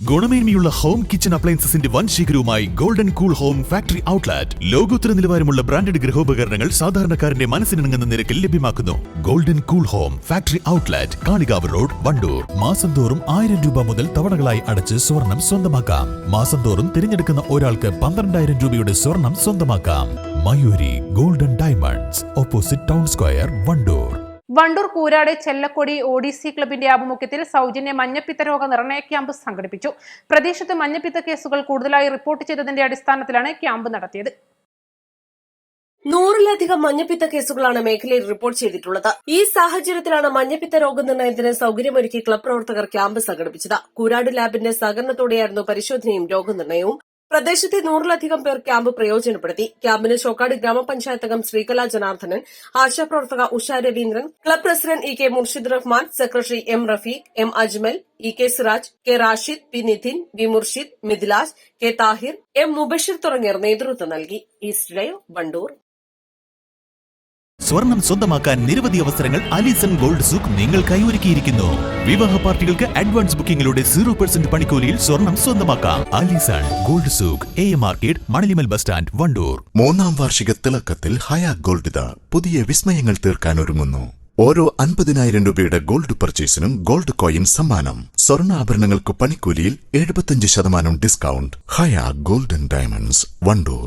ഗുണമേന്മയുള്ള home kitchen അപ്ലയൻസസിന്റെ വൻ ശേഖരവുമായി Golden Cool Home Factory Outlet. ലോകോത്തര നിലവാരമുള്ള ബ്രാൻഡഡ് ഗൃഹോപകരണങ്ങൾ സാധാരണക്കാരന്റെ മനസ്സിനിണങ്ങുന്ന നിരക്കിൽ ലഭ്യമാക്കുന്നു. Golden Cool Home Factory Outlet, Kalikavu road, Wandoor. മാസം തോറും 1000 രൂപ മുതൽ തവണകളായി അടച്ച് സ്വർണം സ്വന്തമാക്കാം. മാസം തോറും തിരഞ്ഞെടുക്കുന്ന ഒരാൾക്ക് 12,000 രൂപയുടെ സ്വർണം സ്വന്തമാക്കാം. Mayuri Golden Diamonds, opposite Town Square, Wandoor. Wandoor Koorad Chellakodi ODC ക്ലബിന്റെ ആഭിമുഖ്യത്തിൽ സൗജന്യ മഞ്ഞപ്പിത്ത രോഗ നിർണയ ക്യാമ്പ് സംഘടിപ്പിച്ചു. പ്രദേശത്ത് മഞ്ഞപ്പിത്ത കേസുകൾ കൂടുതലായി റിപ്പോർട്ട് ചെയ്തതിന്റെ അടിസ്ഥാനത്തിലാണ് ക്യാമ്പ് നടത്തിയത്. 100-ലധികം മഞ്ഞപ്പിത്ത കേസുകളാണ് മേഖലയിൽ റിപ്പോർട്ട് ചെയ്തിട്ടുള്ളത്. ഈ സാഹചര്യത്തിലാണ് മഞ്ഞപ്പിത്ത രോഗനിർണയത്തിന് സൌകര്യമൊരുക്കി ക്ലബ് പ്രവർത്തകർ ക്യാമ്പ് സംഘടിപ്പിച്ചത്. കൂരാട് ലാബിന്റെ സഹകരണത്തോടെയായിരുന്നു പരിശോധനയും രോഗനിർണയവും. പ്രദേശത്തെ 100-ലധികം പേർ ക്യാമ്പ് പ്രയോജനപ്പെടുത്തി. ക്യാമ്പിന് ചോക്കാട് ഗ്രാമപഞ്ചായത്ത് അംഗം ശ്രീകല ജനാർദ്ദനൻ, ആശാപ്രവർത്തക Usha Raveendran, club president EK Murshid Rahman, secretary M Rafeeq, M Ajmal, EK Siraj, K Rashid, P Nithin, V Murshid, Mithilaj, K Thahir, M Mubashir തുടങ്ങിയവർ നേതൃത്വം നൽകി. East Live, Wandoor. സ്വർണം സ്വന്തമാക്കാൻ നിരവധി അവസരങ്ങൾ അലിസൺ ഗോൾഡ് സൂക്ക് നിങ്ങൾക്കായി ഒരുക്കിയിരിക്കുന്നു. വിവാഹ പാർട്ടികൾക്ക് അഡ്വാൻസ് ബുക്കിംഗിലൂടെ 0% പണിക്കൂലിയിൽ സ്വർണം സ്വന്തമാക്കാം. Alison Gold Souk, AM market, Manalimal bus stand, Wandoor. 3-ാം വാർഷിക തിളക്കത്തിൽ ഹയാ ഗോൾഡ് പുതിയ വിസ്മയങ്ങൾ തീർക്കാൻ ഒരുങ്ങുന്നു. ഓരോ 50,000 രൂപയുടെ ഗോൾഡ് പർച്ചേസിനും ഗോൾഡ് കോയിൻ സമ്മാനം. സ്വർണ്ണാഭരണങ്ങൾക്ക് പണിക്കൂലിയിൽ 75% ഡിസ്കൗണ്ട്. ഹയാ ഗോൾഡൻ ഡയമണ്ട്സ്, വണ്ടൂർ.